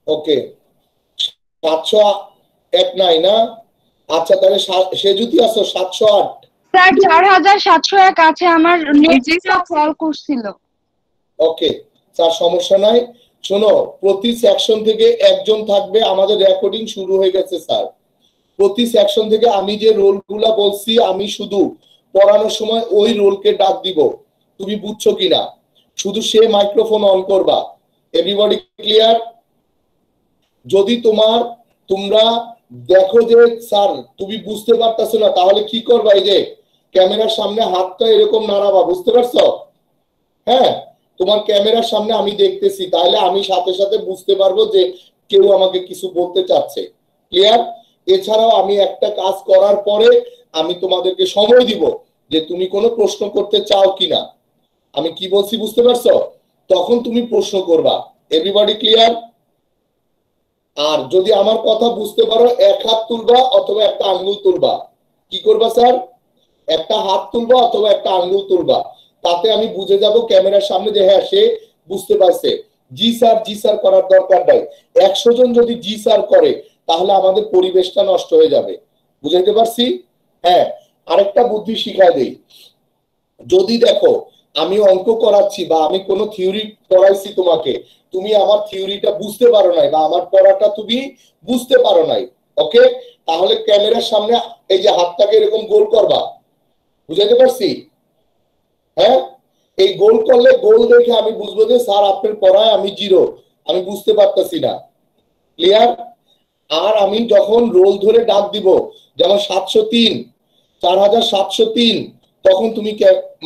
ওকে, 701 নাই না? আচ্ছা তাহলে সে যদি আসো 708। স্যার 4701 আছে, আমার নেটটা কল করছিল। ওকে স্যার, সমস্যা নাই। শোনো, প্রতি সেকশন থেকে একজন থাকবে। আমাদের রেকর্ডিং শুরু হয়ে গেছে স্যার। প্রতি সেকশন থেকে আমি যে রোলগুলা বলছি, আমি শুধু পড়ানোর সময় ওই রোলকে ডাক দিব। তুমি বুঝছো কিনা? শুধু সে মাইক্রোফোন অন করবা। Everybody clear? যদি তোমরা দেখো যে স্যার তুমি বুঝতে পারতেছো না, তাহলে কি করবা? এই যে ক্যামেরার সামনে হাতটা এরকম নাড়াবা, বুঝতে পারছো? হ্যাঁ, তোমার ক্যামেরার সামনে আমি দেখতেছি, তাহলে আমি সাথে সাথে বুঝতে পারবো যে কেউ আমাকে কিছু বলতে চাচ্ছে। ক্লিয়ার? এছাড়াও আমি একটা কাজ করার পরে আমি তোমাদেরকে সময় দিব যে তুমি কোনো প্রশ্ন করতে চাও কিনা। আমি কি বলছি বুঝতে পারছো? তখন তুমি প্রশ্ন করবা। Everybody clear? আর যদি আমার কথা বুঝতে পারো, এক হাত তুলবা অথবা একটা আঙ্গুল তুলবা। কি করবা স্যার? একটা হাত তুলবা অথবা একটা আঙ্গুল তুলবা। তাতে আমি বুঝে যাব ক্যামেরার সামনে যে হ্যাঁ সে বুঝতে পারছে। জি স্যার করার দরকার নাই। 100 জন যদি জি স্যার করে তাহলে আমাদের পরিবেশটা নষ্ট হয়ে যাবে। বুঝাইতে পারছি? হ্যাঁ, আরেকটা বুদ্ধি শিখাই দেই। যদি দেখো আমি অঙ্ক করাচ্ছি বা আমি কোনো থিওরি পড়াইছি তোমাকে, তুমি আমার থিওরিটা বুঝতে পারো নাই বা আমার পড়াটা তুমি বুঝতে পারো নাই, ওকে, তাহলে ক্যামেরার সামনে এই যে হাতটাকে এরকম গোল করবা। বুঝাইতে পারছি? হ্যাঁ, এই গোল করলে গোল দেখে আমি বুঝবো যে স্যার আপনার পড়ায় আমি জিরো, আমি বুঝতে পারতেছি না। ক্লিয়ার? আর আমি যখন রোল ধরে ডাক দিব, যেমন 703, 4703, তখন তুমি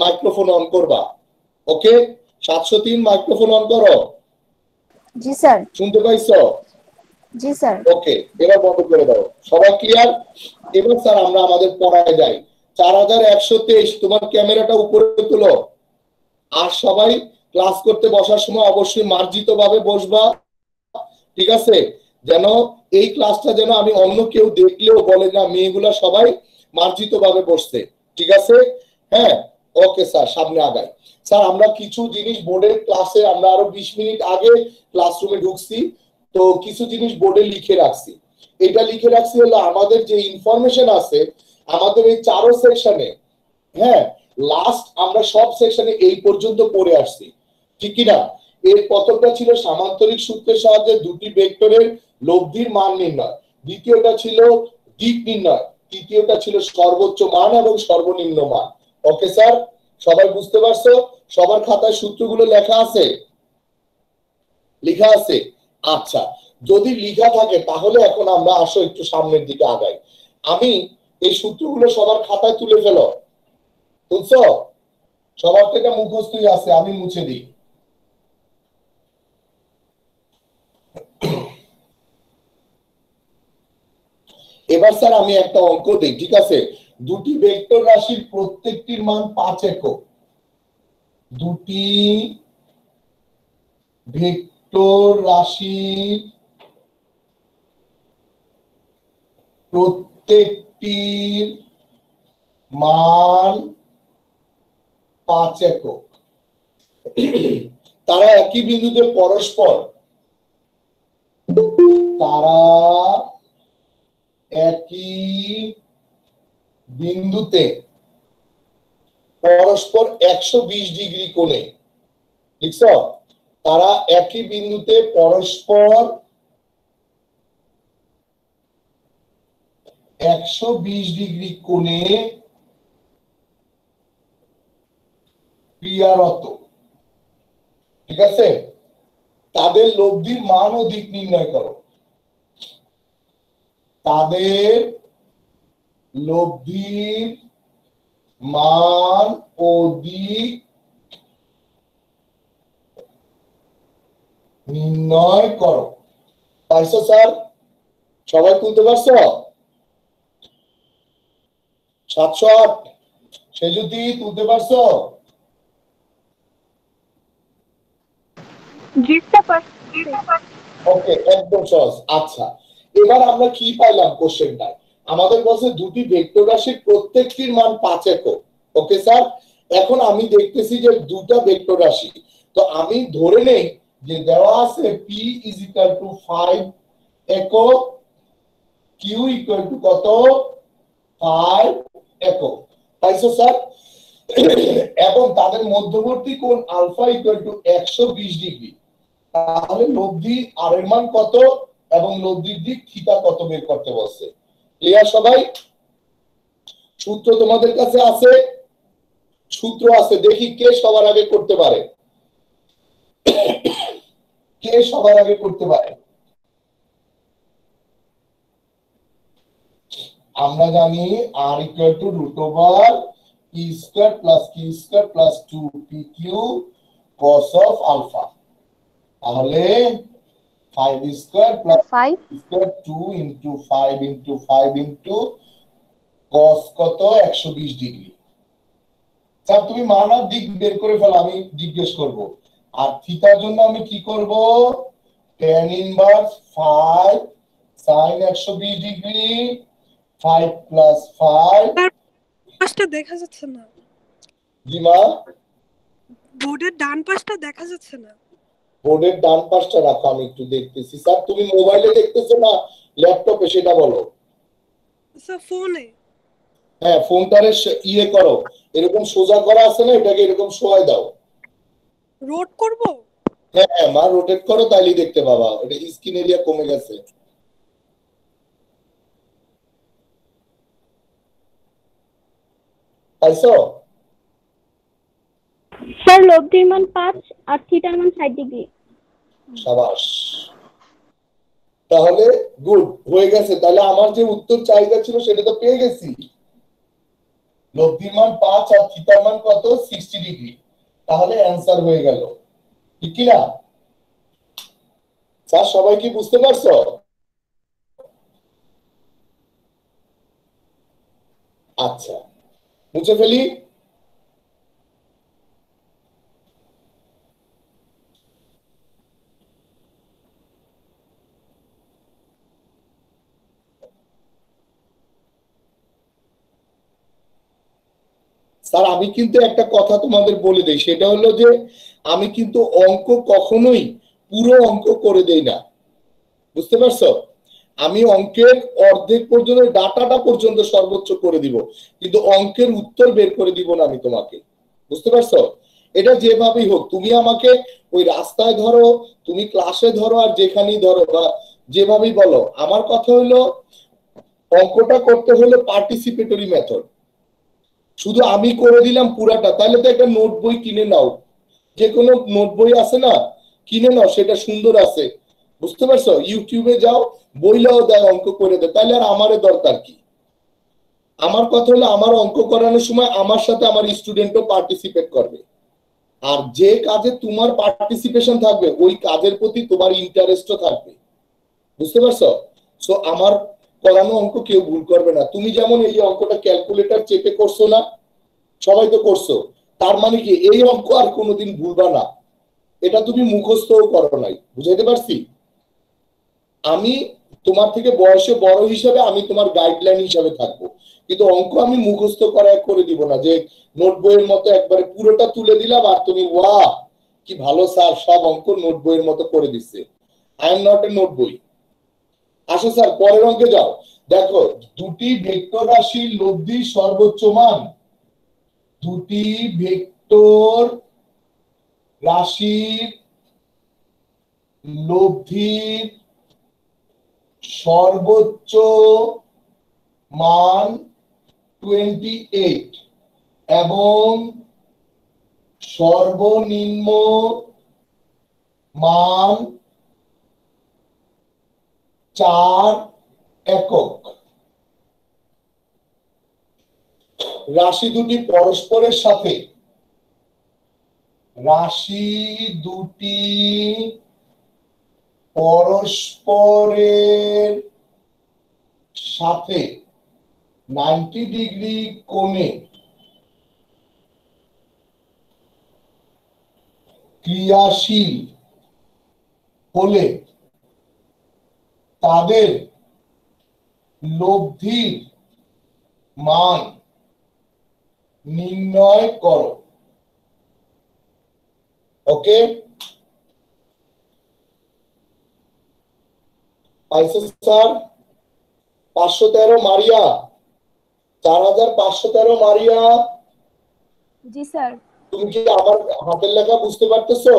মাইক্রোফোন অন করবা। ওকে, 703 মাইক্রোফোন অন করো। জি স্যার। শুনতে পাইছো? জি স্যার। ওকে, এবার বন্ধ করে দাও। সবাই ক্লিয়ার? এবার স্যার আমরা আমাদের পড়ায় যাই। 4123, তোমার ক্যামেরাটা উপরে তুলো। আর সবাই ক্লাস করতে বসার সময় অবশ্যই মার্জিত ভাবে বসবা, ঠিক আছে? যেন এই ক্লাসটা যেন আমি অন্য কেউ দেখলেও বলে না মেয়েগুলা সবাই মার্জিত ভাবে বসছে, ঠিক আছে? হ্যাঁ, ওকে স্যার, সামনে আগাই। স্যার আমরা কিছু জিনিস বোর্ডের ক্লাসে আমরা আরো 20 মিনিট আগে ক্লাসরুমে ঢুকছি, তো কিছু জিনিস বোর্ডে লিখে রাখছি। এটা লিখে রাখছি হলো আমাদের যে ইনফরমেশন আছে আমাদের এই 4 সেকশনে। হ্যাঁ, লাস্ট আমরা সব সেকশনে এই পর্যন্ত পড়ে আসছি, ঠিক কি না? এর প্রথমটা ছিল সামান্তরিক সূত্রের সাহায্যে দুটি ভেক্টরের লব্ধির মান নির্ণয়, দ্বিতীয়টা ছিল দিক নির্ণয়, তৃতীয়টা ছিল সর্বোচ্চ মান এবং সর্বনিম্ন মান। ওকে স্যার, সবাই বুঝতে পারছো? সবার খাতায় সূত্রগুলো লেখা আছে? লেখা আছে? আচ্ছা, যদি লেখা থাকে তাহলে এখন আমরা আসো একটু সামনের দিকে আগাই। আমি এই সূত্রগুলো সবার খাতায় তুলে ফেলো। বুঝছো? সবার থেকে মুখস্থই আছে, আমি মুছে দিই। এবার স্যার আমি একটা অঙ্ক দিই, ঠিক আছে? দুটি ভেক্টর রাশির প্রত্যেকটির মান 5 একক। দুটি ভেক্টর রাশির প্রত্যেকটির মান 5 একক। তারা একই বিন্দুতে পরস্পর পরস্পর 120 ডিগ্রি কোণে, লিখছ? তারা একই বিন্দুতে পরস্পর 120 ডিগ্রি কোণে ক্রিয়ারত, ঠিক আছে? তাদের লব্ধির মান ও দিক নির্ণয় করো। তাদের লব্ধির মান ও দিক নির্ণয় করো। পারছো স্যার? সবাই তুলতে পারছো? 708 সে যদি তুলতে পারছো? ওকে, একদম সহজ। আচ্ছা, এবার আমরা কি পাইলাম কোশ্চেনটা? আমাদের বলছে দুটি ভেক্টর রাশির প্রত্যেকটির মান 5 একক। ওকে স্যার, এখন আমি দেখতেছি যে দুটা ভেক্টর রাশি, তো আমি ধরে নেই যে দেওয়া আছে p is equal to 5 একক, q equal to কত 5 একক। পাইছো স্যার? এবং তাদের মধ্যবর্তী কোণ আলফা ইকুয়াল টু 120 ডিগ্রি। তাহলে লব্ধি আর এর মান কত এবং লব্ধির দিক থিটা কত বের করতে বলছে। ক্লিয়ার সবাই? সূত্র তোমাদের কাছে আছে? সূত্র আছে, দেখি কে সবার আগে করতে পারে, কে সবার আগে করতে পারে। আমরা জানি r equal to root over p square plus q square plus 2pq cos of alpha. তাহলে 5 square plus 5 square 2 into 5 into 5 into cos কত 120 ডিগ্রি। স্যার তুমি মান আর দিক বের করে ফেলো, আমি জিজ্ঞেস করব। আর থিটার জন্য আমি কি করব? tan inverse 5 sin 120 degree 5 plus 5। পাশটা দেখা যাচ্ছে না, জি মা? বোর্ডের ডান পাশটা দেখা যাচ্ছে না। বোর্ডের ডান পাশটা রাখো, আমি একটু দেখতেছি। স্যার তুমি মোবাইলে দেখতেছো না ল্যাপটপে সেটা বলো। স্যার ফোনে। হ্যাঁ ফোনটারে ইয়ে করো, এরকম সোজা করা আছে না, এটাকে এরকম শোয়াই দাও। রোড করব? হ্যাঁ হ্যাঁ মা, রোটেট করো, তাইলেই দেখতে পাবা এটা স্ক্রিন এরিয়া কমে গেছে। পাইছো? স্যার লব্ধির মান 5 আর থিটার মান 60 ডিগ্রি। সাবাস, তাহলে গুড হয়ে গেছে। তাহলে আমার যে উত্তর চাহিদা ছিল সেটা তো পেয়ে গেছি। লব্ধির মান 5 আর থিটার মান কত 60 ডিগ্রি। তাহলে অ্যানসার হয়ে গেল, ঠিক কি না? স্যার সবাই কি বুঝতে পারছো? আচ্ছা মুছে ফেলি। স্যার আমি কিন্তু একটা কথা তোমাদের বলে দেই, সেটা হলো যে আমি কিন্তু অঙ্ক কখনোই পুরো অঙ্ক করে দেই না, বুঝতে পারছো? আমি অঙ্কের অর্ধেক পর্যন্ত ডাটাটা পর্যন্ত সর্বোচ্চ করে দিব, কিন্তু অঙ্কের উত্তর বের করে দিব না আমি তোমাকে, বুঝতে পারছো? এটা যেভাবেই হোক, তুমি আমাকে ওই রাস্তায় ধরো, তুমি ক্লাসে ধরো, আর যেখানেই ধরো বা যেভাবেই বলো, আমার কথা হলো অঙ্কটা করতে হলে পার্টিসিপেটরি মেথড। শুধু আমি করে দিলাম পুরাটা, তাহলে তো একটা নোট বই কিনে নাও, যে কোনো নোট বই আছে না, কিনে নাও, সেটা সুন্দর আছে, বুঝতে পারছো? ইউটিউবে যাও, বইলাও দেয়, অঙ্ক করে দেয়, তাহলে আর আমারে দরকার কি? আমার কথা হলো আমার অঙ্ক করানোর সময় আমার সাথে আমার স্টুডেন্টও পার্টিসিপেট করবে, আর যে কাজে তোমার পার্টিসিপেশন থাকবে ওই কাজের প্রতি তোমার ইন্টারেস্টও থাকবে, বুঝতে পারছো? সো আমার করানো অঙ্ক কেউ ভুল করবে না। তুমি যেমন এই অঙ্কটা ক্যালকুলেটর চেপে করছো না, সবাই তো করছো, তার মানে কি এই অঙ্ক আর কোনোদিন ভুলবা না, এটা তুমি মুখস্থও করো নাই, বুঝাইতে পারছি? আমি তোমার থেকে বয়সে বড় হিসাবে আমি তোমার গাইডলাইন হিসাবে থাকবো, কিন্তু অঙ্ক আমি মুখস্থ করে দিব না, যে নোট বইয়ের মতো একবারে পুরোটা তুলে দিলাম আর তুমি ওয়াহ কি ভালো স্যার সব অঙ্ক নোট বইয়ের মতো করে দিচ্ছে। I am not a note বই। আসো স্যার পরের অঙ্কে যাও। দেখো দুটি ভেক্টর রাশির লব্ধির সর্বোচ্চ মান, দুটি ভেক্টর রাশির লব্ধির সর্বোচ্চ মান 28 এবং সর্বনিম্ন মান 4 একক। রাশি দুটি পরস্পরের সাথে, রাশি দুটি পরস্পরের সাথে 90 ডিগ্রি কোণে ক্রিয়াশীল হলে তাদের লব্ধির মান নির্ণয় করো। ওকে, পাইছো স্যার? 513 মারিয়া, 4513 মারিয়া। জি স্যার। তুমি কি আমার হাতের লেখা বুঝতে পারতেছো?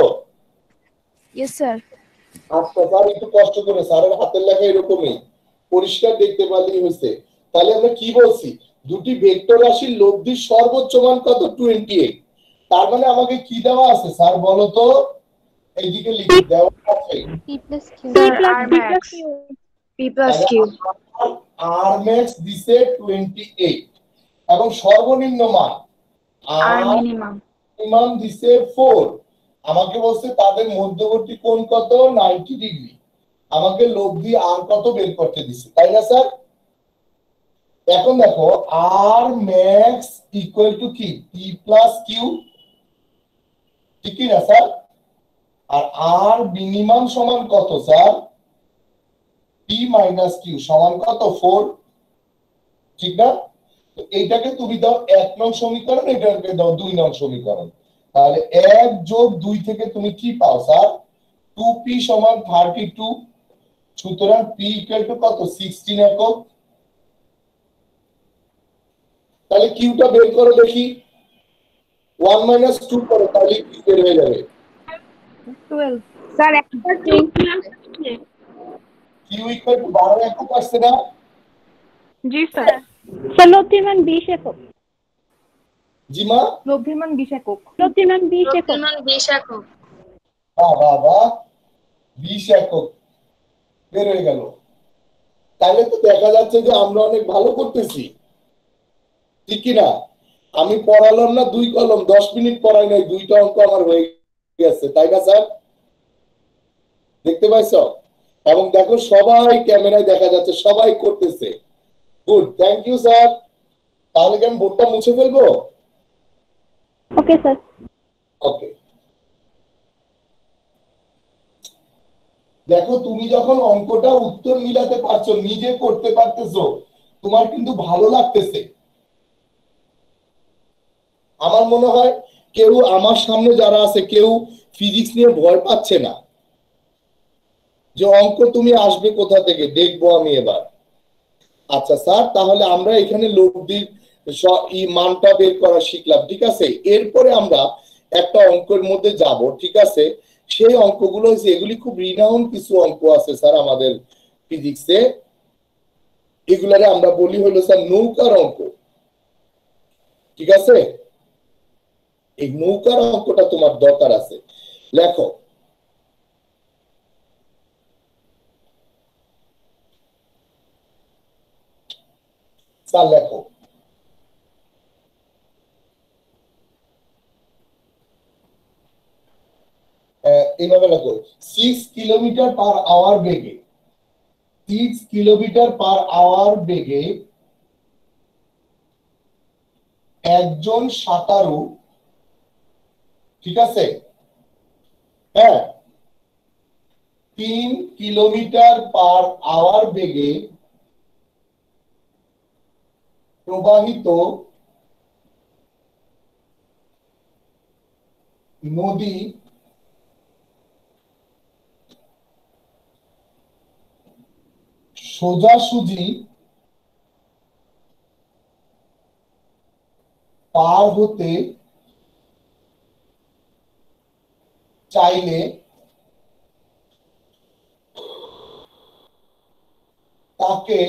Yes sir. আচ্ছা স্যার, একটু কষ্ট করে, স্যারের হাতের লেখা এরকমই, পরিষ্কার দেখতে পারলেই হয়েছে। তাহলে আমরা কি বলছি, দুটি ভেক্টর রাশির লব্ধির সর্বোচ্চ মান কত? 28। তার মানে আমাকে কি দেওয়া আছে স্যার বলো তো? এইদিকে লিখে দেওয়া আছে P plus Q. P sir plus আর P plus max, Q. P plus Q. আর ম্যাক্স দিছে 28 এবং সর্বনিম্ন মান আর আর মিনিমাম মিনিমাম দিছে 4। আমাকে বলছে তাদের মধ্যবর্তী কোণ কত? 90 ডিগ্রি। আমাকে লব্ধি আর কত বের করতে দিছে, তাই না স্যার? এখন দেখো, আর ম্যাক্স ইকুয়াল টু কি? পি প্লাস কিউ, ঠিক কি না স্যার? আর আর মিনিমাম সমান কত স্যার? পি মাইনাস কিউ সমান কত? 4, ঠিক না? তো এইটাকে তুমি দাও 1 নং সমীকরণ, এটাকে দাও 2 নং সমীকরণ। তাহলে 1 যোগ 2 থেকে তুমি কি পাও স্যার? 2p সমান 32। সুতরাং p ইকুয়াল টু কত? 16 একক। তাহলে কিউটা বের করো দেখি। 1 মাইনাস 2 করো, তাহলে কি বের হয়ে যাবে? 12। স্যার একটা 2 plus কিউ ইকুয়াল টু 12 একক আসছে না? জি স্যার। স্যার লব্ধির মান 20 একক। জি মা? লব্ধির মান 20 একক। লব্ধির মান 20 একক। বাহ বাহ বাহ, 20 একক বের হয়ে গেল। তাহলে তো দেখা যাচ্ছে যে আমরা অনেক ভালো করতেছি, ঠিক কি না? আমি পড়ালাম না 2 কলম, 10 মিনিট পড়াই নাই, 2টা অঙ্ক আমার হয়ে গেছে, তাই না স্যার? দেখতে পাইছো? এবং দেখো সবাই ক্যামেরায় দেখা যাচ্ছে, সবাই করতেছে। Good, thank you sir. তাহলে কি আমি বোর্ডটা মুছে ফেলবো? Okay sir. ওকে। দেখো, তুমি যখন অঙ্কটা উত্তর মিলাতে পারছো, নিজে করতে পারতেছো, তোমার কিন্তু ভালো লাগতেছে। আমার মনে হয় কেউ আমার সামনে যারা আছে, কেউ ফিজিক্স নিয়ে ভয় পাচ্ছে না যে অঙ্ক তুমি আসবে কোথা থেকে, দেখবো আমি এবার। আচ্ছা স্যার, তাহলে আমরা এখানে লব্ধির মানটা বের করা শিখলাম, ঠিক আছে? এরপরে আমরা একটা অঙ্কের মধ্যে যাব, ঠিক আছে? সেই অঙ্কগুলো হচ্ছে, এগুলি খুব রিনাউন্ড কিছু অঙ্ক আছে স্যার আমাদের ফিজিক্সে। এগুলারে আমরা বলি হলো স্যার নৌকার অঙ্ক, ঠিক আছে? এই নৌকার অঙ্কটা তোমার দরকার আছে। লেখো, স্যার লেখো। এইভাবে লেখো, 6 কিলোমিটার পার আওয়ার বেগে, 6 কিলোমিটার পার আওয়ার বেগে একজন সাঁতারু, ঠিক আছে? হ্যাঁ, 3 কিলোমিটার পার আওয়ার বেগে প্রবাহিত নদী সোজাসুজি পার হতে চাইলে তাকে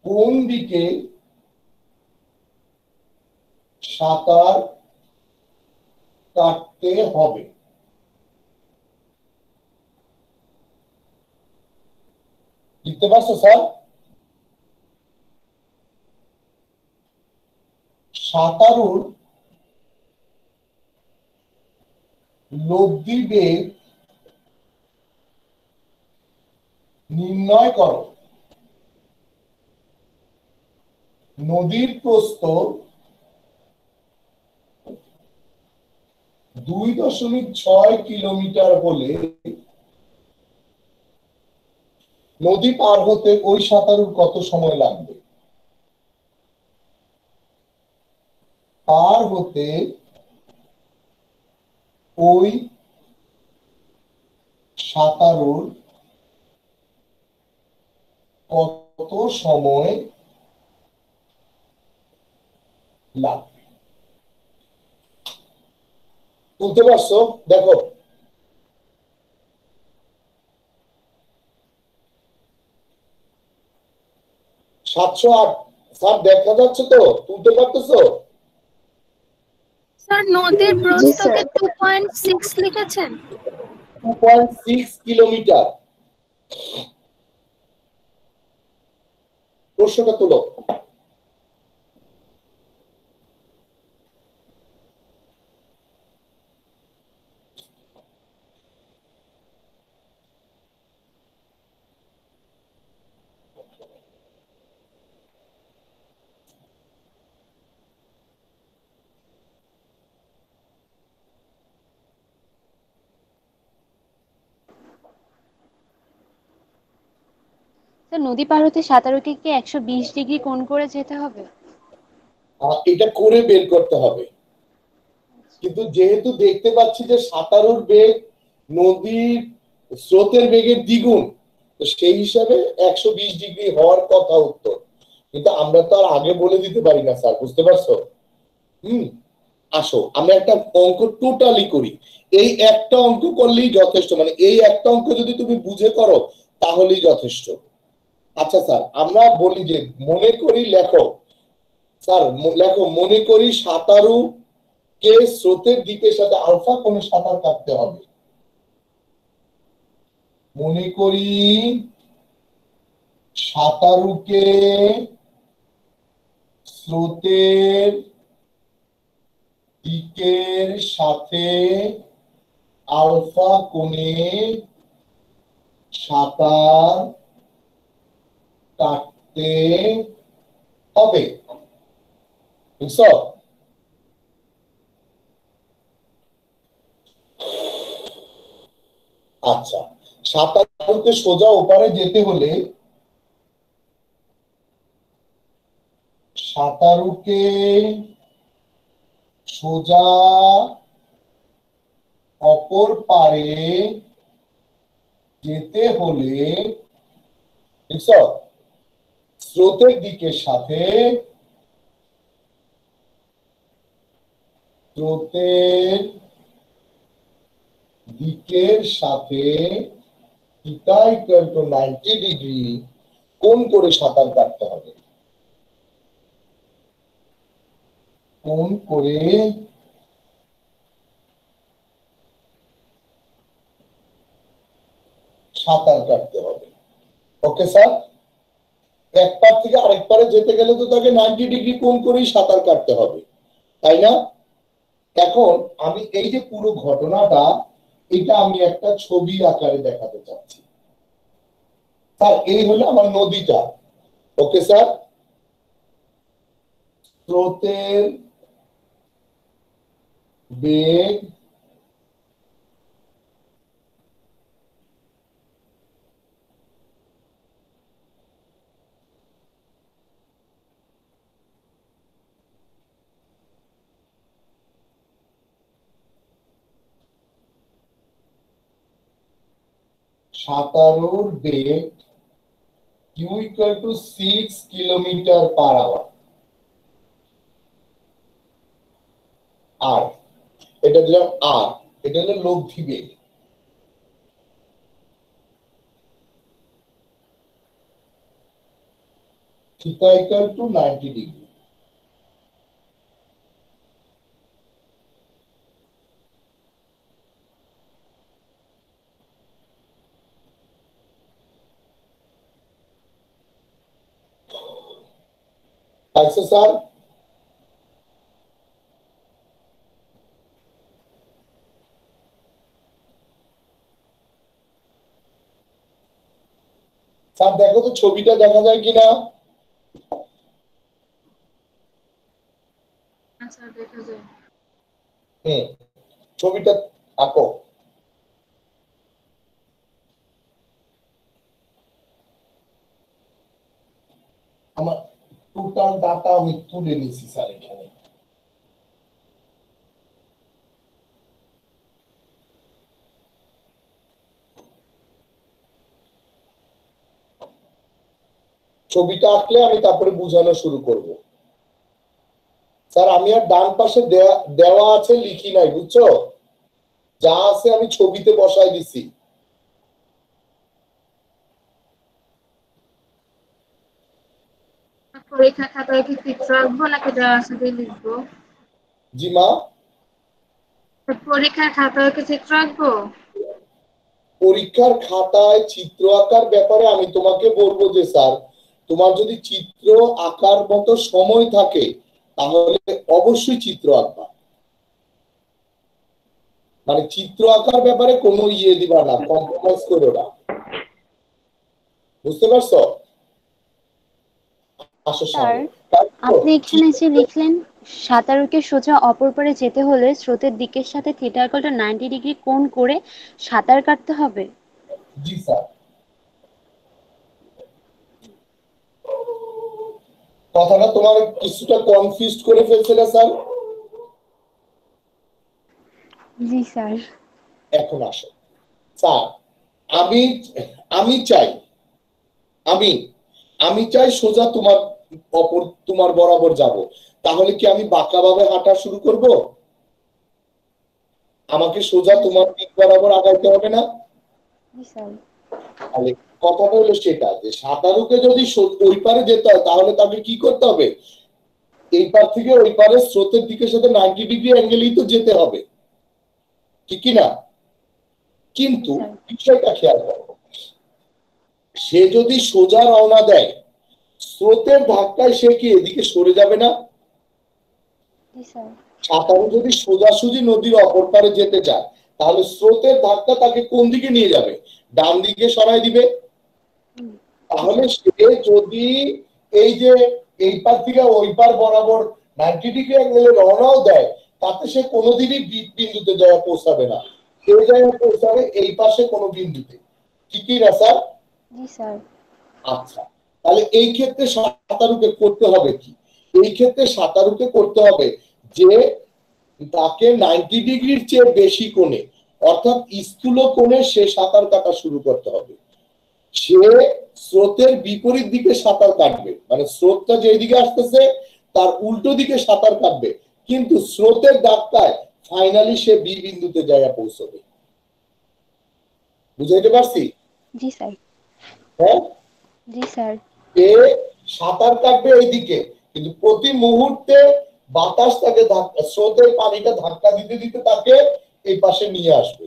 কোন দিকে সাঁতার কাটতে হবে? লিখতে পারছো স্যার? সাঁতারুর লব্ধি বেগ নির্ণয় করো। নদীর প্রস্থ 2.6 কিলোমিটার হলে নদী পার হতে ওই সাঁতারুর কত সময় লাগবে? পার হতে ওই সাঁতারুর কত সময় লাগবে? বুঝতে পারছো? দেখো 708 স্যার দেখা যাচ্ছে তো? তুলতে পারতেছো? স্যার নদীর প্রস্থকে 2.6 লিখেছেন। 2.6 কিলোমিটার। প্রশ্নটা তুলো। স্যার নদী পার হতে সাঁতারুকে কি 120 ডিগ্রি কোণ করে যেতে হবে? এটা করে বের করতে হবে, কিন্তু যেহেতু দেখতে পাচ্ছি যে সাঁতারুর বেগ নদীর স্রোতের বেগের দ্বিগুণ, তো সেই হিসাবে 120 ডিগ্রি হওয়ার কথা উত্তর। কিন্তু আমরা তো আর আগে বলে দিতে পারি না স্যার, বুঝতে পারছো? আসো আমরা একটা অঙ্ক টোটালি করি। এই একটা অঙ্ক করলেই যথেষ্ট, মানে এই একটা অঙ্ক যদি তুমি বুঝে করো তাহলেই যথেষ্ট। আচ্ছা স্যার, আমরা বলি যে মনে করি, লেখো স্যার, লেখো মনে করি সাঁতারু কে স্রোতের দিকের সাথে আলফা কোণে সাঁতার কাটতে হবে। মনে করি সাঁতারুকে স্রোতের দিকের সাথে আলফা কোণে সাঁতার কাটতে হবে। বুঝছো? আচ্ছা, সাঁতারুকে সোজা ওপারে যেতে হলে সাঁতারুকে সোজা অপর পারে যেতে হলে বুঝছো স্রোতের দিকের সাথে স্রোতের দিকের সাথে থিটা ইকুয়াল টু 90 ডিগ্রি কোণ করে সাঁতার কাটতে হবে। কোণ করে সাঁতার কাটতে হবে। ওকে স্যার, এক পার থেকে আরেক পারে যেতে গেলে তো তাকে 90 ডিগ্রি কোণ করেই সাঁতার কাটতে হবে, তাই না? এখন আমি এই যে পুরো ঘটনাটা, এটা আমি একটা ছবি আকারে দেখাতে চাচ্ছি। স্যার এই হলো আমার নদীটা। ওকে স্যার, স্রোতের বেগ সাঁতারুর বেগ Q equal to 6 kilometre per hour. আর এটা দিলাম আর, এটা হলো লব্ধি বেগ। Theta equal to 90 degree. আচ্ছা স্যার, স্যার দেখো তো ছবিটা দেখা যায় কিনা? স্যার দেখা যায়। ছবিটা আঁকো। আমার টোটাল ডাটা আমি তুলে নিয়েছি স্যার এখানে। ছবিটা আঁকলে আমি তারপরে বোঝানো শুরু করব। স্যার আমি আর ডান পাশে দেওয়া আছে লিখি নাই, বুঝছো? যা আছে আমি ছবিতে বসাই দিছি। পরীক্ষা খাতায় কি চিত্র আঁকবো নাকি দেওয়ার সাথে লিখবো? জি মা, পরীক্ষার খাতায় কি চিত্র আঁকবো? পরীক্ষার খাতায় চিত্র আঁকার ব্যাপারে আমি তোমাকে বলবো যে স্যার, তোমার যদি চিত্র আঁকার মতো সময় থাকে তাহলে অবশ্যই চিত্র আঁকবা। মানে চিত্র আঁকার ব্যাপারে কোনো দিবা না, কম্প্রোমাইজ করো না, বুঝতে পারছো? আসো স্যার, সামনে। আপনি এখানে যে লিখলেন সাঁতারুকে সোজা অপর পারে যেতে হলে স্রোতের দিকের সাথে θ=90 ডিগ্রি কোণ করে সাঁতার কাটতে হবে। জি স্যার, কথাটা তোমার কিছুটা কনফিউজ করে ফেলছে না স্যার? জি স্যার। এখন আসো স্যার, আমি আমি চাই আমি আমি চাই সোজা তোমার বরাবর যাব। তাহলে কি আমি বাঁকাভাবে হাঁটা শুরু করব? আমাকে সোজা তোমার দিক বরাবর আগাইতে হবে না? জি স্যার। তাহলে কথাটা হলো সেটা যে সাঁতারুকে যদি ওই পারে যেতে হয় তাহলে তাকে কি করতে হবে? এই পার থেকে ওই পারে স্রোতের দিকের সাথে 90 ডিগ্রি অ্যাঙ্গেলেই তো যেতে হবে, ঠিক কি না? কিন্তু বিষয়টা খেয়াল করো, সে যদি সোজা রওনা দেয় স্রোতের ধাক্কায় সে কি এদিকে সরে যাবে না? জি স্যার। সাঁতারু যদি সোজাসুজি নদীর অপর পারে যেতে চায় তাহলে স্রোতের ধাক্কা তাকে কোন দিকে নিয়ে যাবে? ডান দিকে সরাই দিবে। তাহলে সে যদি এই যে এই পার থেকে ওই পার বরাবর 90 ডিগ্রি অ্যাঙ্গেলে রওনাও দেয় তাতে সে কোনোদিনই বিন্দুতে যায় পৌঁছাবে না, সে যায় পৌঁছাবে এই পাশে কোনো বিন্দুতে, ঠিকই না স্যার? জি স্যার। আচ্ছা, তাহলে এই ক্ষেত্রে সাঁতারুকে করতে হবে কি? এই ক্ষেত্রে সাঁতারুকে করতে হবে যে তাকে 90 ডিগ্রির চেয়ে বেশি কোণে অর্থাৎ স্থূল কোণে সে সাঁতার কাটা শুরু করতে হবে। সে স্রোতের বিপরীত দিকে সাঁতার কাটবে, মানে স্রোতটা যেদিকে আসতেছে তার উল্টো দিকে সাঁতার কাটবে, কিন্তু স্রোতের ধাক্কায় ফাইনালি সে বি বিন্দুতে যায় পৌঁছবে। বুঝাইতে পারছি? জি স্যার। হ্যাঁ জি স্যার। এ সাঁতার কাটবে এইদিকে, কিন্তু প্রতি মুহূর্তে বাতাস তাকে স্রোতের পানিটা ধাক্কা দিতে দিতে তাকে এই পাশে নিয়ে আসবে।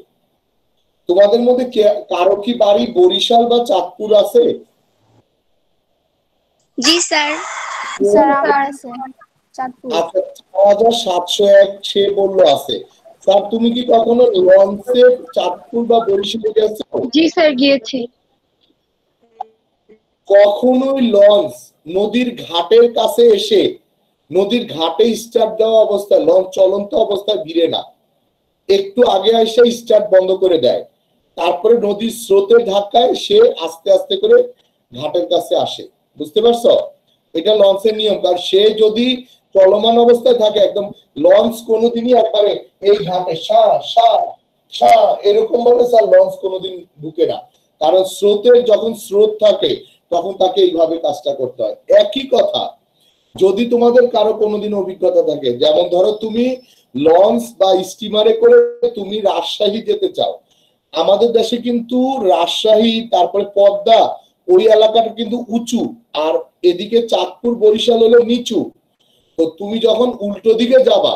তোমাদের মধ্যে কারো কি বাড়ি বরিশাল বা চাঁদপুর আছে? জি স্যার। স্যার আমার আছে চাঁদপুর। আচ্ছা, 6701 সে বললো আছে। স্যার তুমি কি কখনো লঞ্চে চাঁদপুর বা বরিশালে গেছো? জি স্যার গিয়েছি। কখনোই লঞ্চ নদীর ঘাটের কাছে এসে নদীর ঘাটে স্টার্ট দেওয়া অবস্থায় লঞ্চ চলন্ত অবস্থায় ভিড়ে না, একটু আগে এসে স্টার্ট বন্ধ করে দেয়, তারপরে নদীর স্রোতের ধাক্কায় সে আস্তে আস্তে করে ঘাটের কাছে আসে। বুঝতে পারছো? এটা লঞ্চের নিয়ম। কারণ সে যদি চলমান অবস্থায় থাকে একদম লঞ্চ কোনোদিনই একবারে এই ঘাটে এরকম ভাবে স্যার লঞ্চ কোনোদিন ঢুকে না, কারণ যখন স্রোত থাকে তখন তাকে এইভাবে কাজটা করতে হয়। একই কথা যদি তোমাদের কারো কোনোদিন অভিজ্ঞতা থাকে, যেমন ধরো তুমি লঞ্চ বা স্টিমারে করে তুমি রাজশাহী যেতে চাও, আমাদের দেশে কিন্তু রাজশাহী তারপরে পদ্মা ওই এলাকাটা কিন্তু উঁচু, আর এদিকে চাঁদপুর বরিশাল হলো নিচু। তো তুমি যখন উল্টো দিকে যাবা,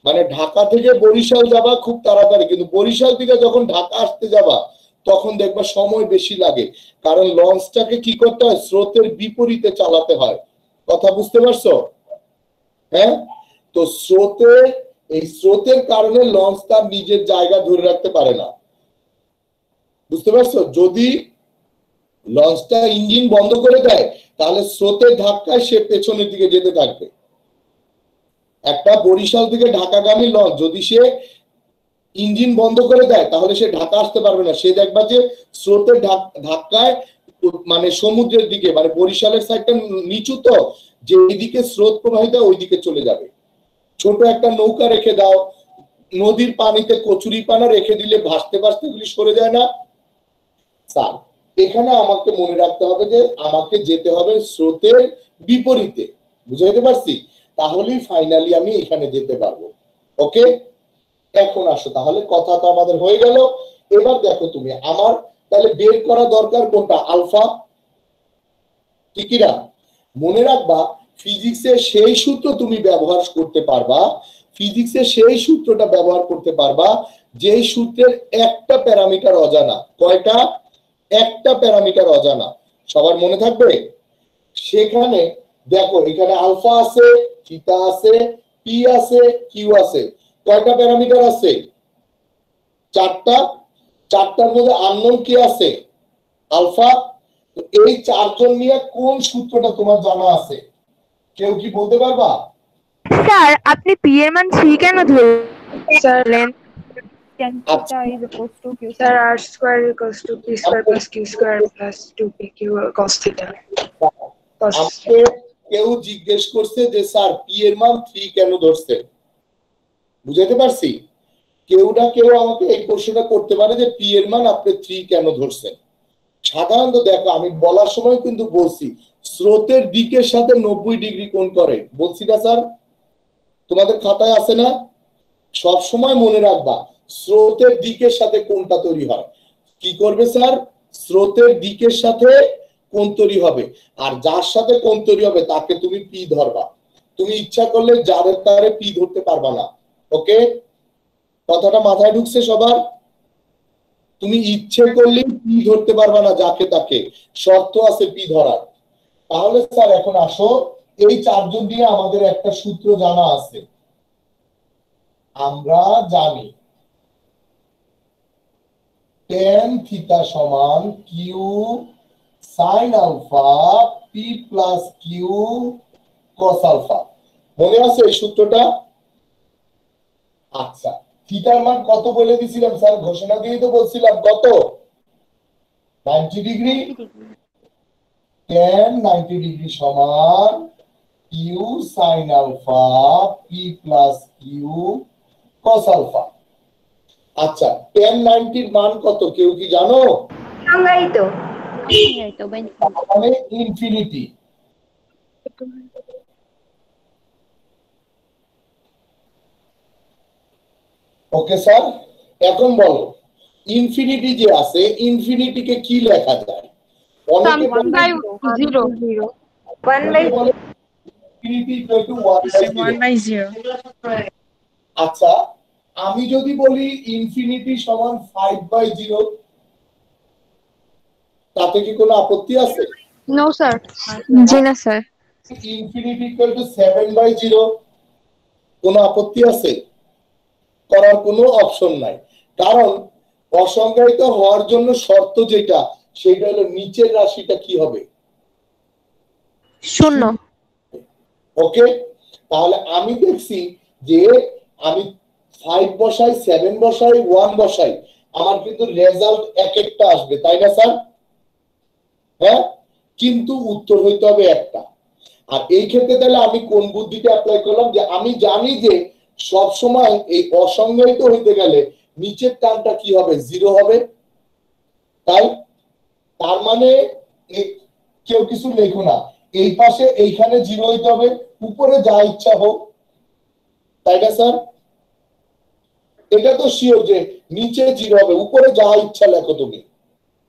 মানে ঢাকা থেকে বরিশাল যাবা খুব তাড়াতাড়ি, কিন্তু বরিশাল থেকে যখন ঢাকা আসতে যাবা তখন দেখবা সময় বেশি লাগে, কারণ লঞ্চটাকে কি করতে হয়? স্রোতের বিপরীতে চালাতে হয়। কথা বুঝতে পারছো? হ্যাঁ, তো স্রোতের কারণে লঞ্চ তার নিজের জায়গা ধরে রাখতে পারে না। বুঝতে পারছো? যদি লঞ্চটা ইঞ্জিন বন্ধ করে দেয় তাহলে স্রোতের ধাক্কায় সে পেছনের দিকে যেতে থাকবে। একটা বরিশাল থেকে ঢাকাগামী লঞ্চ যদি সে ইঞ্জিন বন্ধ করে দেয় তাহলে সে ঢাকা আসতে পারবে না, সে দেখবা যে স্রোতের ধাক্কায় মানে সমুদ্রের দিকে, মানে বরিশালের সাইডটা নিচু, তো যেদিকে স্রোত প্রবাহিত ওইদিকে চলে যাবে। ছোট একটা নৌকা রেখে দাও, নদীর পানিতে কচুরি পানা রেখে দিলে ভাসতে ভাসতে গুলি সরে যায় না স্যার? এখানে আমাকে মনে রাখতে হবে যে আমাকে যেতে হবে স্রোতের বিপরীতে, বুঝাইতে পারছি? তাহলেই ফাইনালি আমি এখানে যেতে পারবো। ওকে, এখন আসো, তাহলে কথা তো আমাদের হয়ে গেল। এবার দেখো তুমি আমার তাহলে বের করা দরকার কোনটা, আলফা, ঠিক না? মনে রাখবা ফিজিক্সের সেই সূত্র তুমি ব্যবহার করতে পারবা, ফিজিক্সের সেই সূত্রটা ব্যবহার করতে পারবা যেই সূত্রের একটা প্যারামিটার অজানা। কয়টা? একটা প্যারামিটার অজানা। সবার মনে থাকবে? সেখানে দেখো এখানে আলফা আছে, থিটা আছে, পি আছে, কিউ আছে। কয়টা প্যারামিটার আছে? চারটা। চারটার মধ্যে আননোন কি আছে? আলফা। এই চারজন নিয়ে কোন সূত্রটা তোমার জানা আছে? কেউ কি বলতে পারবা? স্যার আপনি পি এর মান 3 কেন ধরলেন? আচ্ছা, Sir, r square equals to p square plus q square plus 2pq cos theta. আমাকে কেউ জিজ্ঞেস করছে যে স্যার পি এর মান 3 কেন ধরছে? বুঝাইতে পারছি? কেউ না কেউ আমাকে এই প্রশ্নটা করতে পারে যে পি এর মান আপনি 3 কেন ধরছেন। সাধারণত দেখো আমি বলার সময় কিন্তু বলছি স্রোতের দিকের সাথে 90 ডিগ্রি কোণ করে, বলছি না স্যার? তোমাদের খাতায় আছে না? সব সময় মনে রাখবা স্রোতের দিকের সাথে কোণটা তৈরি হয়। কি করবে স্যার? স্রোতের দিকের সাথে কোণ তৈরি হবে, আর যার সাথে কোণ তৈরি হবে তাকে তুমি পি ধরবা। তুমি ইচ্ছা করলে যাদের তারে পি ধরতে পারবা না। ওকে, কথাটা মাথায় ঢুকছে সবার? তুমি ইচ্ছে করলে পি ধরতে পারবা না যাকে তাকে, শর্ত আছে পি ধরার। তাহলে স্যার এখন আসো, এই চারজন দিয়ে আমাদের একটা সূত্র জানা আছে। আমরা জানি tan থিটা সমান Q sine alpha P plus Q cos alpha. মনে আছে এই সূত্রটা? আচ্ছা, থিটার মান কত বলে দিছিলাম স্যার? ঘোষণা দিয়ে তো বলছিলাম কত? 90 ডিগ্রি। tan 90 ডিগ্রি সমান Q sine alpha P plus Q cos alpha. আচ্ছা, tan 90 এর মান কত কেউ কি জানো? সংজ্ঞায়িত। মানে ইনফিনিটি। ওকে স্যার, এখন বলো ইনফিনিটি যে আছে, ইনফিনিটিকে কি লেখা যায়? অনেকে বলে 1/0। 1/0. Infinity equal to 1/0। আচ্ছা, আমি যদি বলি ইনফিনিটি সমান 5/0, তাতে কি কোনো আপত্তি আছে? No sir. জি না স্যার। ইনফিনিটি ইকুয়াল টু 7/0, কোনো আপত্তি আছে? করার কোনো অপশন নাই, কারণ অসংজ্ঞায়িত হওয়ার জন্য শর্ত যেটা, সেটা হলো নিচের রাশিটা কি হবে? শূন্য। ওকে, তাহলে আমি দেখছি যে আমি 5 বসাই, 7 বসাই, 1 বসাই, আমার কিন্তু রেজাল্ট এক একটা আসবে, তাই না স্যার? হ্যাঁ, কিন্তু উত্তর হইতে হবে একটা। আর এই ক্ষেত্রে তাহলে আমি কোন বুদ্ধিটা অ্যাপ্লাই করলাম, যে আমি জানি যে সব সময় এই অসংজ্ঞায়িত হইতে গেলে নিচের টানটা কি হবে? 0 হবে। তাই তার মানে কেউ কিছু লেখো না, এই পাশে এইখানে 0 হইতে হবে, উপরে যা ইচ্ছা হোক, তাই না স্যার? এটা তো শিওর যে নিচে 0 হবে, উপরে যা ইচ্ছা লেখো তুমি,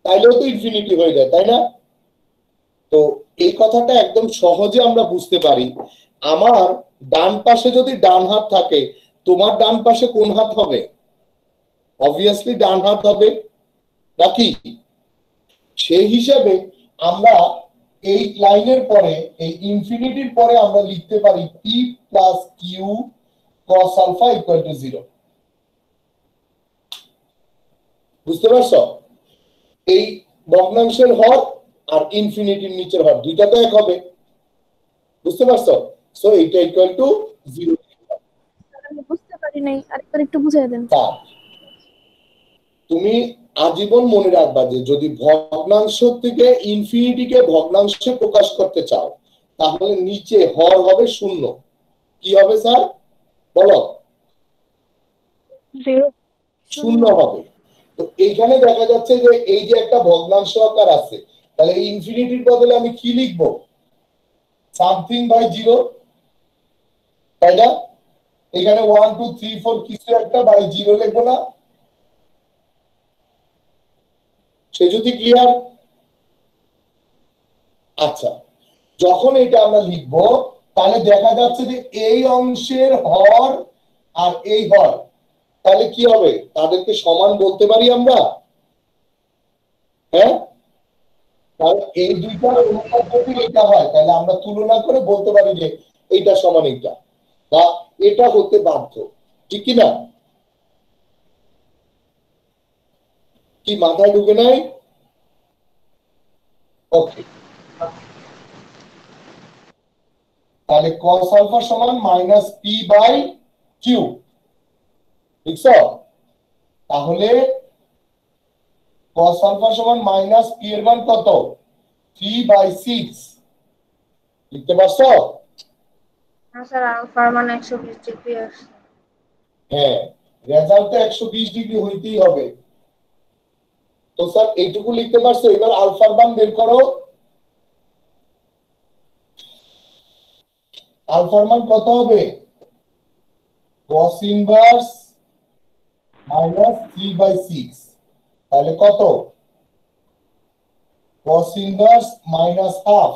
তাইলেও তো ইনফিনিটি হয়ে যায়, তাই না? তো এই কথাটা একদম সহজে আমরা বুঝতে পারি। আমার ডান পাশে যদি ডান হাত থাকে, তোমার ডান পাশে কোন হাত হবে? অবভিয়াসলি ডান হাত হবে নাকি? সেই হিসাবে আমরা এই লাইনের পরে, এই ইনফিনিটির পরে আমরা লিখতে পারি P plus Q cos alpha equal to 0। বুঝতে পারছো? এই ভগ্নাংশের হর আর ইনফিনিটির নিচের হর দুইটা তো এক হবে, বুঝতে পারছো? সো এটা ইকুয়াল টু 0। আমি বুঝতে পারি নাই, আরেকবার একটু বুঝিয়ে দেন। তুমি আজীবন মনে রাখবা যে যদি ভগ্নাংশ থেকে ইনফিনিটিকে ভগ্নাংশে প্রকাশ করতে চাও, তাহলে নিচে হর হবে 0। কি হবে স্যার বলো? 0 0 হবে। তো এইখানে দেখা যাচ্ছে যে এই যে একটা ভগ্নাংশ আকার আছে, তাহলে এই ইনফিনিটির বদলে আমি কি লিখবো? সামথিং বাই 0, তাই না? এখানে 1 2 3 4 কিছু একটা বাই 0 লিখবো না? সে যদি ক্লিয়ার? আচ্ছা, যখন এটা আমরা লিখবো তাহলে দেখা যাচ্ছে যে এই অংশের হর আর এই হর, তাহলে কি হবে? তাদেরকে সমান বলতে পারি আমরা? হ্যাঁ, তাহলে এই দুইটার অনুপাত যদি এটা হয় তাহলে আমরা তুলনা করে বলতে পারি যে এইটা সমান এইটা, বা এটা হতে বাধ্য, ঠিক কি না? কি মাথায় ঢুকে নাই? ওকে, তাহলে cos আলফা সমান মাইনাস পি বাই কিউ, বুঝছো? তাহলে cos আলফা সমান মাইনাস পি এর মান কত? 3/6 লিখতে পারছো? হ্যাঁ স্যার, আলফার মান 120 ডিগ্রি আসছে। হ্যাঁ, রেজাল্টে 120 ডিগ্রি হইতেই হবে। তো স্যার এইটুকু লিখতে পারছো? এবার আলফার মান বের করো। আলফার মান কত হবে? cos ইনভার্স মাইনাস 3/6, তাহলে কত? cos inverse minus half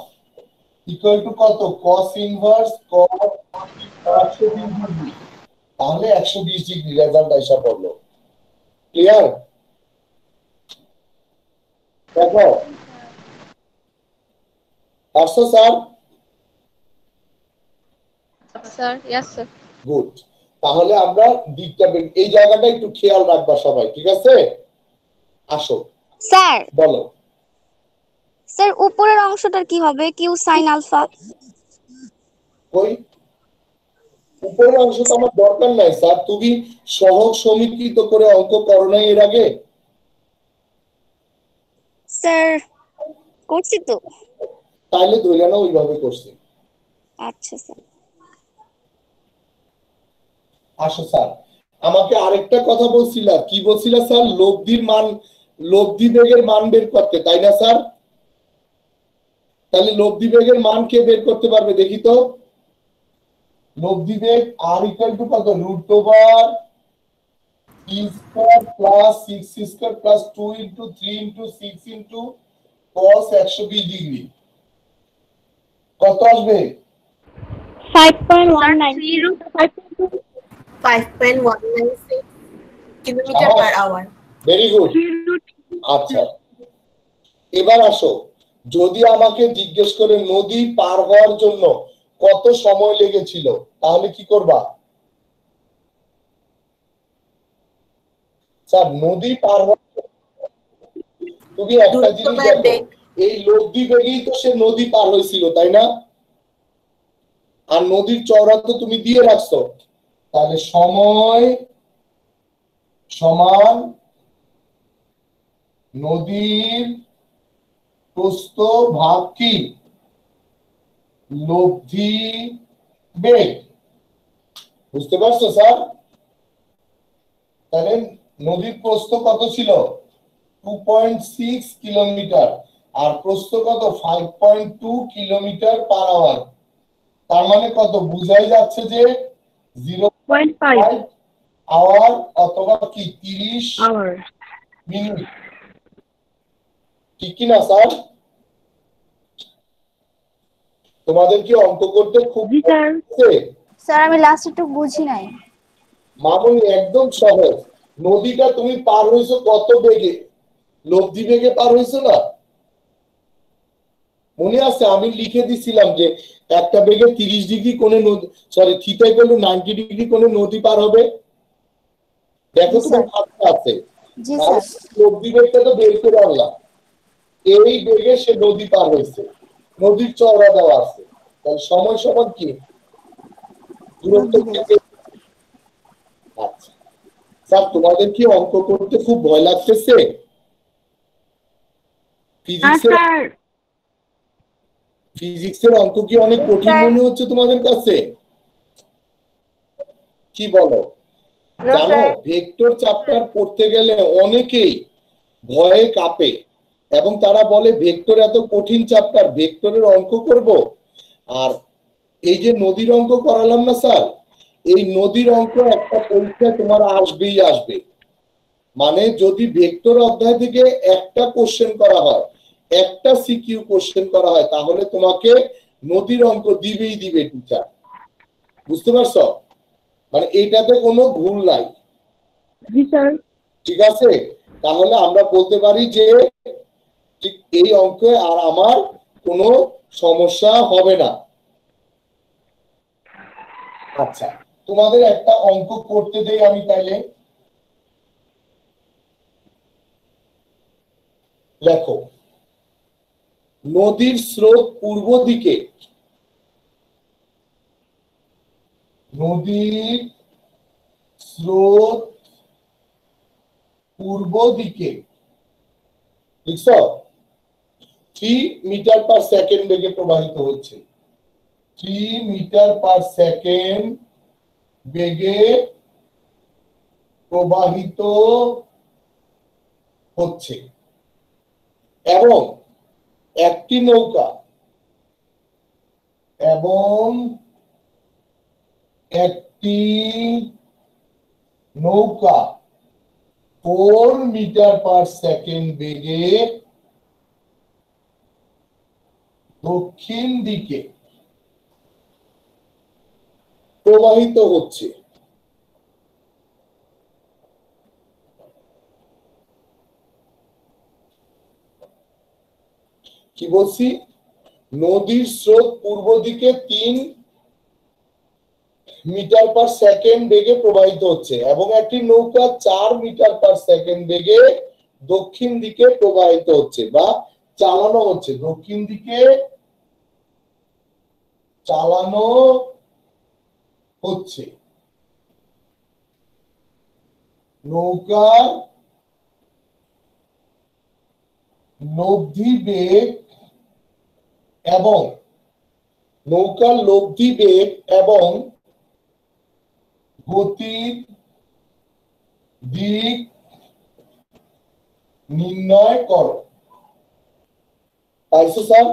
equal to কত? cos ইনভার্স cos 120 ডিগ্রি, তাহলে 120 ডিগ্রি রেজাল্ট আইসা পড়লো। ক্লিয়ার? দেখো আসছো sir? Sir yes sir. Good, তাহলে আমরা দিকটা এই জায়গাটা একটু খেয়াল রাখবা সবাই, ঠিক আছে? আসো স্যার বলো। স্যার উপরের অংশটার কি হবে? Q sine alpha. কই উপরের অংশ তো আমার দরকার নাই স্যার, তুমি সহগ সমীকৃত করে অঙ্ক করো নাই এর আগে? স্যার করছি তো। তাইলে ধরে নাও ওইভাবে করছি। আচ্ছা স্যার। আসো স্যার, আমাকে আরেকটা কথা বলছিলা, কি বলছিলা স্যার? লব্ধির মান, লব্ধি বেগের মান বের করতে, তাই না স্যার? তাহলে লব্ধি বেগের মান কে বের করতে পারবে দেখি তো? লব্ধি বেগ আর ইকুয়াল টু কত? Root over e square plus 6 square plus 2 into 3 into 6 into cos 120 degree. কত আসবে? 5.196 kilometre per hour. Very good. আচ্ছা, এবার আসো, যদি আমাকে জিজ্ঞেস করে নদী পার হওয়ার জন্য কত সময় লেগেছিল, তাহলে কি করবা? স্যার নদী পার তুমি একটা জিনিস দেখো, এই লব্ধি বেগেই তো সে নদী পার হয়েছিল, তাই না? আর নদীর চওড়া তো তুমি দিয়ে রাখছো, তাহলে সময় সমান নদীর প্রস্থ ভাগ কি? লব্ধি বেগ। বুঝতে পারছো স্যার? তাহলে নদীর প্রস্থ কত ছিল? 2.6 কিলোমিটার, আর প্রস্থ কত? 5.2 কিলোমিটার পার আওয়ার। তার মানে কত? বুঝাই যাচ্ছে যে 0.5 আওয়ার অথবা কি 30 মিনিট, ঠিক কি না স্যার? তোমাদের কি অঙ্ক করতে খুব স্যার আমি লাস্ট একটু বুঝি নাই। মামুনি একদম সহজ। নদীটা তুমি পার হইছো কত বেগে? লব্ধি বেগে পার হইছো না? মনে আছে আমি লিখে দিছিলাম যে একটা বেগে 30 ডিগ্রি কোণে নদী, sorry theta equal to 90 degree কোণে নদী পার হবে। দেখো তোমার খাতা আছে। জি স্যার। লব্ধি বেগটা তো বের করে আনলাম, এই বেগে সে নদী পার হয়েছে, নদীর চওড়া দেওয়া আছে, তাহলে সময় সমান কি? দূরত্ব থেকে। আচ্ছা স্যার, তোমাদের কি অঙ্ক করতে খুব ভয় লাগতেছে? ফিজিক্সের অঙ্ক কি অনেক কঠিন মনে হচ্ছে তোমাদের কাছে? কি বলো? জানো ভেক্টর চ্যাপ্টার পড়তে গেলে অনেকেই ভয়ে কাঁপে এবং তারা বলে ভেক্টর এত কঠিন চ্যাপ্টার, ভেক্টরের অঙ্ক করব। আর এই যে নদীর অঙ্ক করালাম না স্যার, এই নদীর অঙ্ক একটা পরীক্ষা তোমার আসবেই আসবে। মানে যদি ভেক্টর অধ্যায় থেকে একটা কোশ্চেন করা হয়, একটা সিকিউ কোশ্চেন করা হয়, তাহলে তোমাকে নদীর অঙ্ক দিবেই দিবে টিচার। বুঝতে পারছো? মানে এইটাতে কোনো ভুল নাই। জি স্যার। ঠিক আছে, তাহলে আমরা বলতে পারি যে ঠিক এই অঙ্কে আর আমার কোনো সমস্যা হবে না। আচ্ছা, তোমাদের একটা অঙ্ক করতে দেই আমি তাইলে। দেখো, নদীর স্রোত পূর্ব দিকে, নদীর স্রোত পূর্ব দিকে লিখছ 3 মিটার পার সেকেন্ড বেগে প্রবাহিত হচ্ছে। 3 মিটার পার সেকেন্ড বেগে প্রবাহিত হচ্ছে এবং একটি নৌকা 4 মিটার পার সেকেন্ড বেগে দক্ষিণ দিকে প্রবাহিত হচ্ছে। কি বলছি? নদীর স্রোত পূর্ব দিকে 3 মিটার পার সেকেন্ড বেগে প্রবাহিত হচ্ছে এবং একটি নৌকা 4 মিটার পার সেকেন্ড বেগে দক্ষিণ দিকে প্রবাহিত হচ্ছে বা চালানো হচ্ছে। দক্ষিণ দিকে চালানো হচ্ছে। নৌকার লব্ধি বেগ এবং গতির দিক নির্ণয় করো। পাইছো স্যার?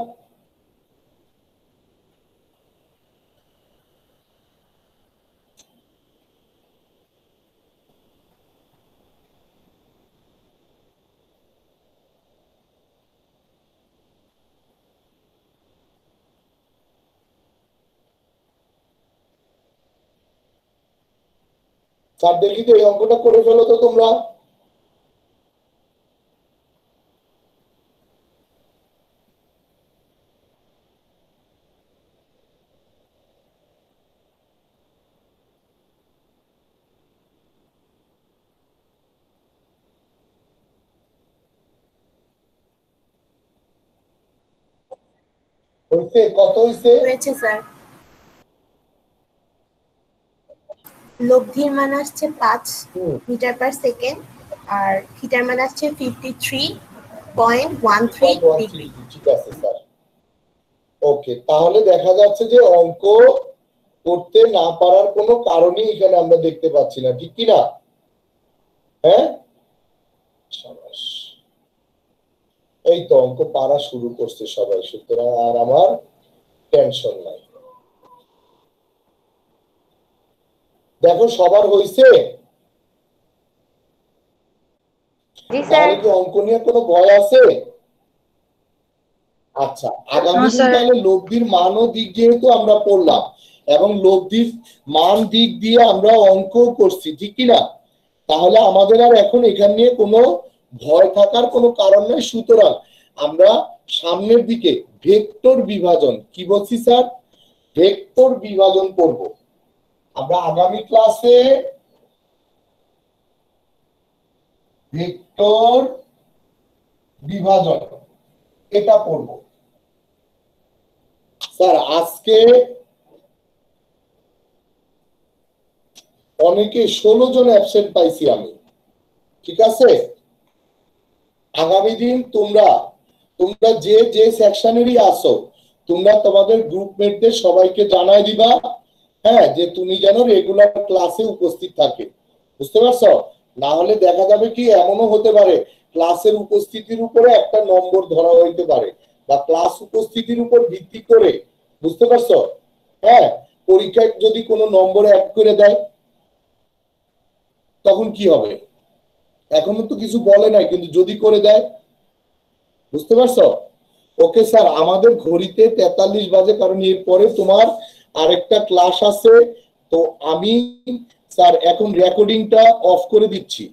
স্যার দেখি তো এই অঙ্কটা করে ফেলো তো তোমরা। হইছে? কত হইছে? হয়েছে স্যার। লব্ধির মান আসছে 5 মিটার পার সেকেন্ড আর থিটার মান আসছে 53.13 ডিগ্রি। ঠিক আছে স্যার। ওকে, তাহলে দেখা যাচ্ছে যে অঙ্ক করতে না পারার কোনো কারণই এখানে আমরা দেখতে পাচ্ছি না, ঠিক কি না? হ্যাঁ, এই তো অঙ্ক পারা শুরু করছে সবাই, সুতরাং আর আমার টেনশন নাই। দেখো সবার হইছে? তাহলে কি অঙ্ক নিয়ে কোনো ভয় আছে? আচ্ছা, আগামী দিন তাহলে লব্ধির মান ও দিক যেহেতু আমরা পড়লাম এবং লব্ধির মান দিক দিয়ে আমরা অঙ্ক করছি, ঠিক কি না? তাহলে আমাদের আর এখন এখান নিয়ে কোনো ভয় থাকার কোনো কারণ নেই। সুতরাং আমরা সামনের দিকে ভেক্টর বিভাজন, কি বলছি স্যার? ভেক্টর বিভাজন পড়ব। আমরা আগামী ক্লাসে ভেক্টর বিভাজন এটা পড়ব। স্যার আজকে অনেকে 16 জন অ্যাবসেন্ট পাইছি আমি, ঠিক আছে? আগামী দিন তোমরা যে যে সেকশনেরই আসো, তোমরা তোমাদের গ্রুপমেটদের সবাইকে জানাই দিবা, হ্যাঁ, যে তুমি যেন রেগুলার ক্লাসে উপস্থিত থাকে। বুঝতে পারছো? না হলে দেখা যাবে কি এমনও হতে পারে ক্লাসের উপস্থিতির উপরে একটা নম্বর ধরা হইতে পারে, বা ক্লাস উপস্থিতির উপর ভিত্তি করে, বুঝতে পারছো? হ্যাঁ, পরীক্ষায় যদি কোনো নম্বর অ্যাড করে দেয় তখন কি হবে? এখনো তো কিছু বলে নাই, কিন্তু যদি করে দেয়, বুঝতে পারছো? ওকে স্যার, আমাদের ঘড়িতে 43 বাজে, কারণ এরপরে তোমার আরেকটা ক্লাস আছে। তো আমি স্যার এখন রেকর্ডিংটা অফ করে দিচ্ছি।